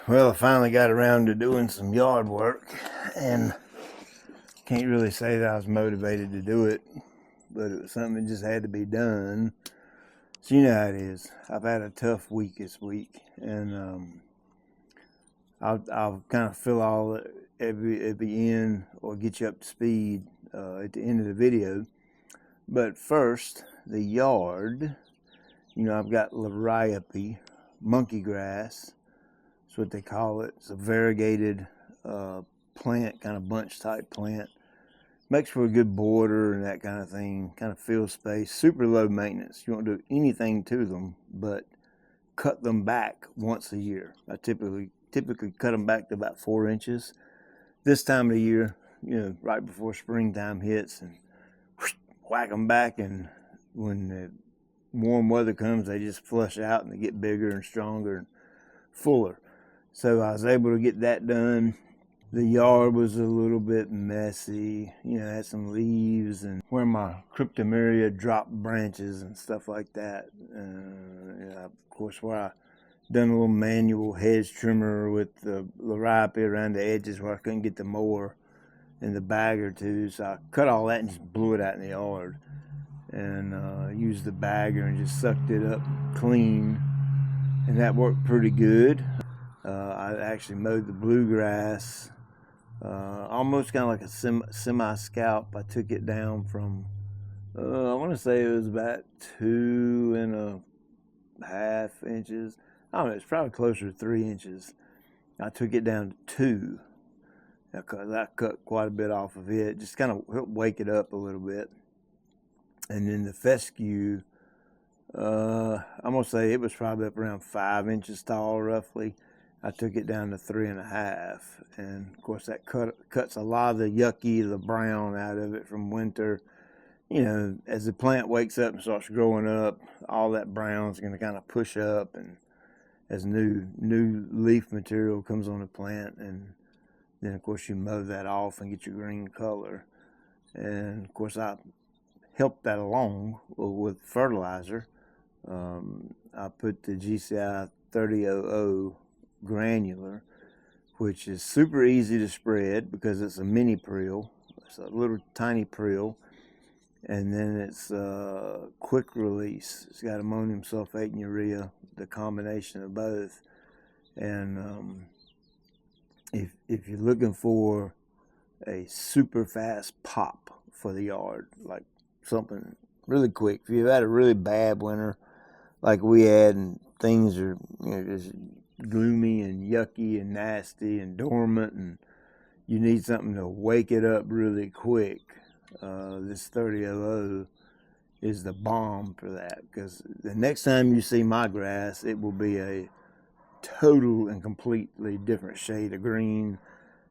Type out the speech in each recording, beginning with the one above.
Well, I finally got around to doing some yard work, and can't really say that I was motivated to do it, but it was something that just had to be done. So you know how it is. I've had a tough week this week, and I'll kind of fill all at the end or get you up to speed at the end of the video. But first, the yard. You know, I've got liriope, monkey grass. That's what they call it. It's a variegated plant, kind of bunch type plant. Makes for a good border and that kind of thing. Kind of fills space. Super low maintenance. You won't do anything to them, but cut them back once a year. I typically cut them back to about 4 inches. This time of the year, you know, right before springtime hits, and whack them back. And when the warm weather comes, they just flush out and they get bigger and stronger and fuller. So I was able to get that done. The yard was a little bit messy, you know, had some leaves and where my cryptomeria dropped branches and stuff like that. Yeah, of course, where I done a little manual hedge trimmer with the liriope around the edges where I couldn't get the mower in the bag or two. So I cut all that and just blew it out in the yard, and used the bagger and just sucked it up clean, and that worked pretty good. I actually mowed the bluegrass, almost kind of like a semi-scalp. I took it down from, I want to say it was about 2.5 inches. I don't know, it's probably closer to 3 inches. I took it down to 2. I cut quite a bit off of it, just kind of helped wake it up a little bit. And then the fescue, I'm going to say it was probably up around 5 inches tall, roughly. I took it down to 3.5, and of course that cuts a lot of the yucky, the brown out of it from winter. You know, as the plant wakes up and starts growing up, all that brown is going to kind of push up, and as new leaf material comes on the plant, and then of course you mow that off and get your green color. And of course I helped that along with fertilizer. I put the GCI 3000 granular, which is super easy to spread because it's a mini prill. It's a little tiny prill, and then it's quick release. It's got ammonium sulfate and urea, the combination of both. And if you're looking for a super fast pop for the yard, like something really quick, if you've had a really bad winter like we had, and things are, you know, just gloomy and yucky and nasty and dormant, and you need something to wake it up really quick, this 3000 is the bomb for that. Because the next time you see my grass, it will be a total and completely different shade of green,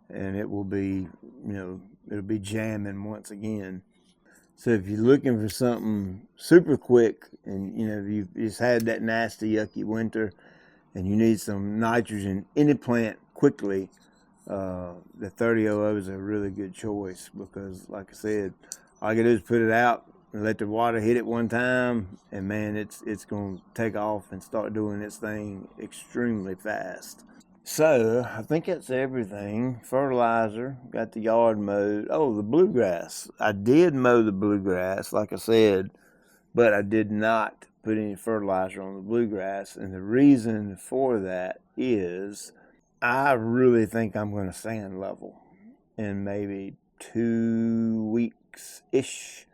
and it will be, you know, it'll be jamming once again. So if you're looking for something super quick, and you know you've just had that nasty yucky winter, and you need some nitrogen in the plant quickly, the 3000 is a really good choice, because like I said, all you gotta do is put it out and let the water hit it one time, and man, it's gonna take off and start doing its thing extremely fast. So I think that's everything. Fertilizer, got the yard mowed. Oh, the bluegrass. I did mow the bluegrass, like I said, but I did not put any fertilizer on the bluegrass. And the reason for that is I really think I'm going to sand level in maybe 2 weeks-ish,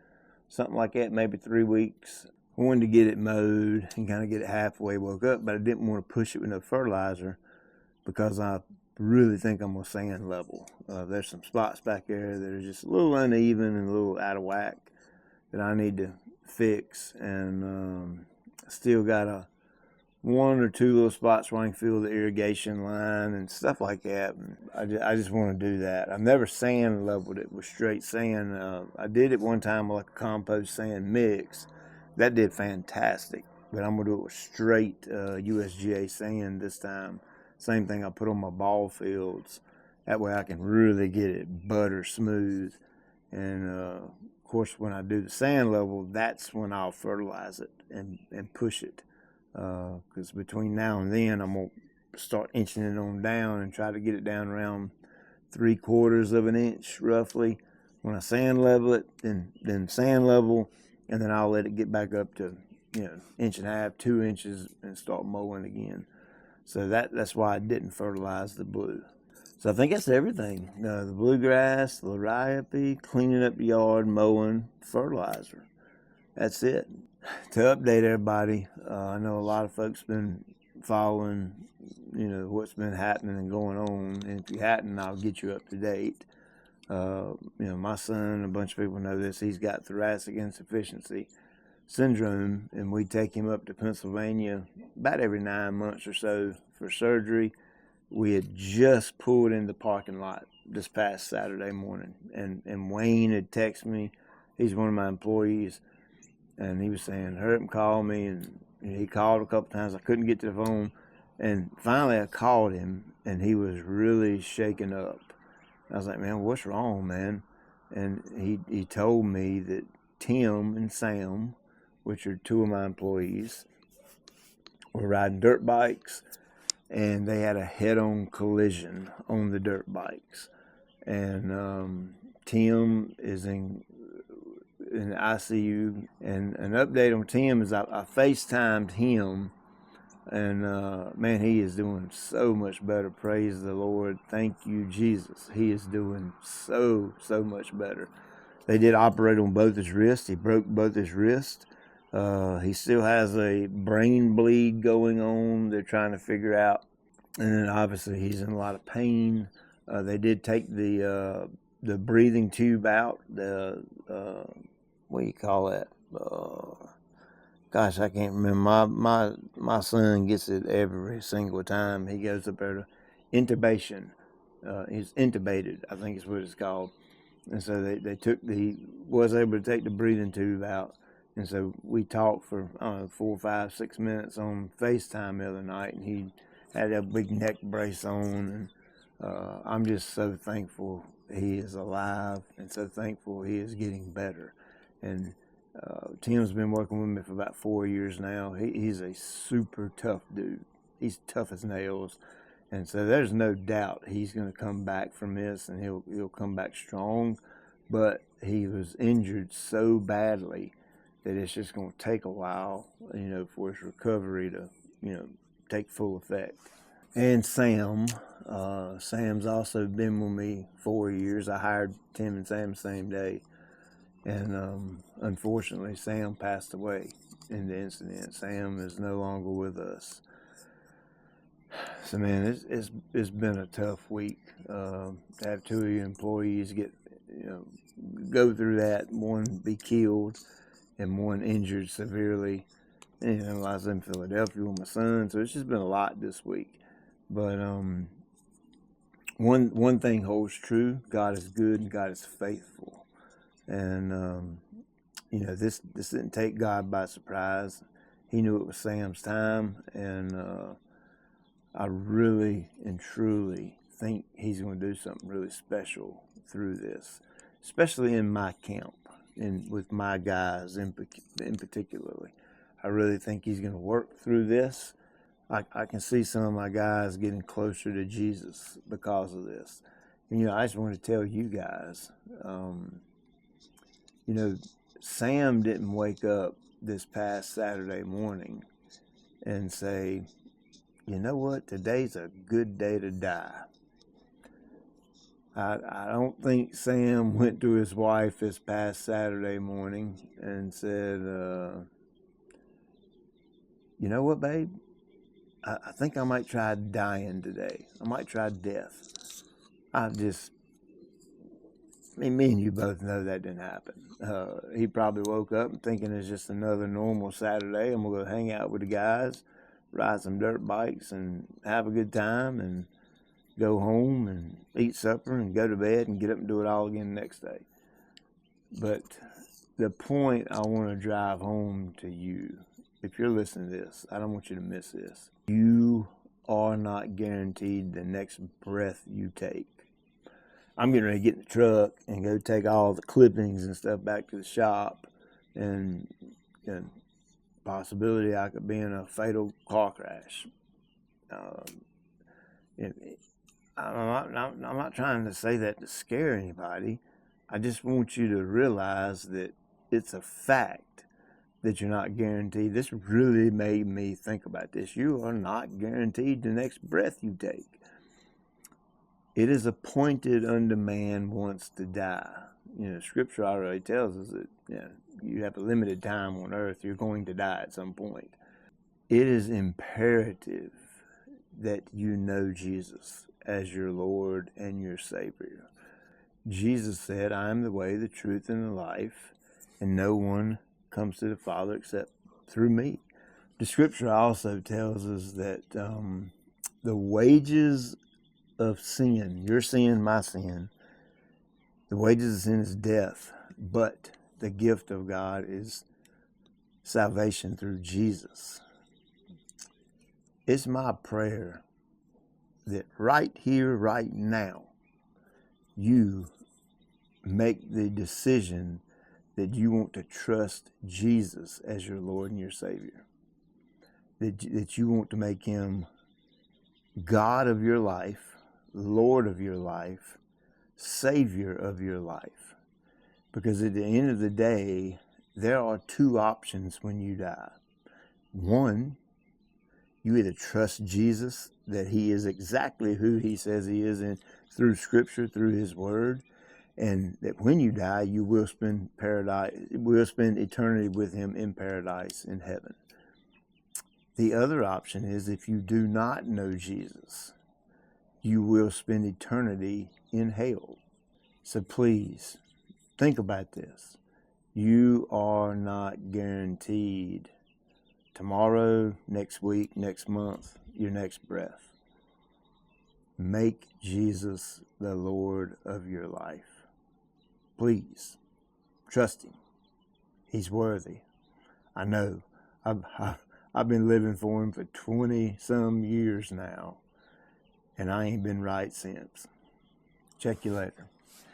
something like that, maybe 3 weeks. I wanted to get it mowed and kind of get it halfway woke up, but I didn't want to push it with no fertilizer, because I really think I'm going to sand level. There's some spots back there that are just a little uneven and a little out of whack that I need to fix. And still got 1 or 2 little spots where I can feel the irrigation line and stuff like that. And I just want to do that. I've never sand leveled it with straight sand. I did it one time with like a compost sand mix. That did fantastic. But I'm going to do it with straight USGA sand this time. Same thing I put on my ball fields. That way I can really get it butter smooth. And of course, when I do the sand level, that's when I'll fertilize it and push it. Because between now and then, I'm going to start inching it on down and try to get it down around 3/4 of an inch roughly. When I sand level it, then sand level, and then I'll let it get back up to 1.5, 2 inches, and start mowing again. So that's why I didn't fertilize the blue. So I think that's everything. The bluegrass, the liriope, cleaning up the yard, mowing, fertilizer. That's it. To update everybody, I know a lot of folks been following, what's been happening and going on. And if you hadn't, I'll get you up to date. My son, a bunch of people know this, he's got thoracic insufficiency syndrome, and we take him up to Pennsylvania about every 9 months or so for surgery. We had just pulled in the parking lot this past Saturday morning, and Wayne had texted me. He's one of my employees, and he was saying, hurry up and call me, and he called a couple times. I couldn't get to the phone, and finally I called him, and he was really shaken up. I was like, man, what's wrong, man? And he told me that Tim and Sam, which are two of my employees, were riding dirt bikes, and they had a head-on collision on the dirt bikes. And Tim is in the ICU. And an update on Tim is I FaceTimed him, and man, he is doing so much better. Praise the Lord. Thank you, Jesus. He is doing so much better. They did operate on both his wrists. He broke both his wrists. He still has a brain bleed going on. They're trying to figure out, and then obviously he's in a lot of pain. They did take the breathing tube out. What do you call that? Gosh, I can't remember. My son gets it every single time he goes up there to intubation. He's intubated, I think is what it's called. And so they was able to take the breathing tube out. And so we talked for 4, 5, 6 minutes on FaceTime the other night, and he had a big neck brace on. And I'm just so thankful he is alive, and so thankful he is getting better. And Tim's been working with me for about 4 years now. He's a super tough dude. He's tough as nails. And so there's no doubt he's going to come back from this, and he'll come back strong. But he was injured so badly that it's just going to take a while, for his recovery to, take full effect. And Sam's also been with me 4 years. I hired Tim and Sam the same day. And unfortunately, Sam passed away in the incident. Sam is no longer with us. So man, it's been a tough week. To have two of your employees go through that, one be killed and one injured severely. And I was in Philadelphia with my son, so it's just been a lot this week. But one thing holds true: God is good and God is faithful. And this didn't take God by surprise. He knew it was Sam's time, and I really and truly think he's going to do something really special through this, especially in my camp and with my guys in particularly. I really think he's going to work through this. I can see some of my guys getting closer to Jesus because of this. And, I just want to tell you guys, Sam didn't wake up this past Saturday morning and say, you know what, today's a good day to die. I don't think Sam went to his wife this past Saturday morning and said, you know what, babe, I think I might try dying today. I might try death. Me and you both know that didn't happen. He probably woke up and thinking it's just another normal Saturday. I'm going to go hang out with the guys, ride some dirt bikes, and have a good time, and go home and eat supper and go to bed and get up and do it all again the next day. But the point I want to drive home to you, if you're listening to this, I don't want you to miss this. You are not guaranteed the next breath you take. I'm getting ready to get in the truck and go take all the clippings and stuff back to the shop, and possibility I could be in a fatal car crash. I'm not trying to say that to scare anybody. I just want you to realize that it's a fact that you're not guaranteed. This really made me think about this. You are not guaranteed the next breath you take. It is appointed unto man once to die. Scripture already tells us that you have a limited time on earth. You're going to die at some point. It is imperative that you know Jesus as your Lord and your Savior. Jesus said, I am the way, the truth, and the life, and no one comes to the Father except through me. The Scripture also tells us that the wages of sin, your sin, my sin, the wages of sin is death, but the gift of God is salvation through Jesus. It's my prayer that right here, right now, you make the decision that you want to trust Jesus as your Lord and your Savior. That you want to make Him God of your life, Lord of your life, Savior of your life. Because at the end of the day, there are two options when you die. One, you either trust Jesus, that He is exactly who He says He is through Scripture, through His Word, and that when you die, you will spend eternity with Him in paradise in heaven. The other option is if you do not know Jesus, you will spend eternity in hell. So please, think about this. You are not guaranteed tomorrow, next week, next month, your next breath. Make Jesus the Lord of your life. Please, trust Him. He's worthy. I know. I've been living for Him for 20-some years now, and I ain't been right since. Check you later.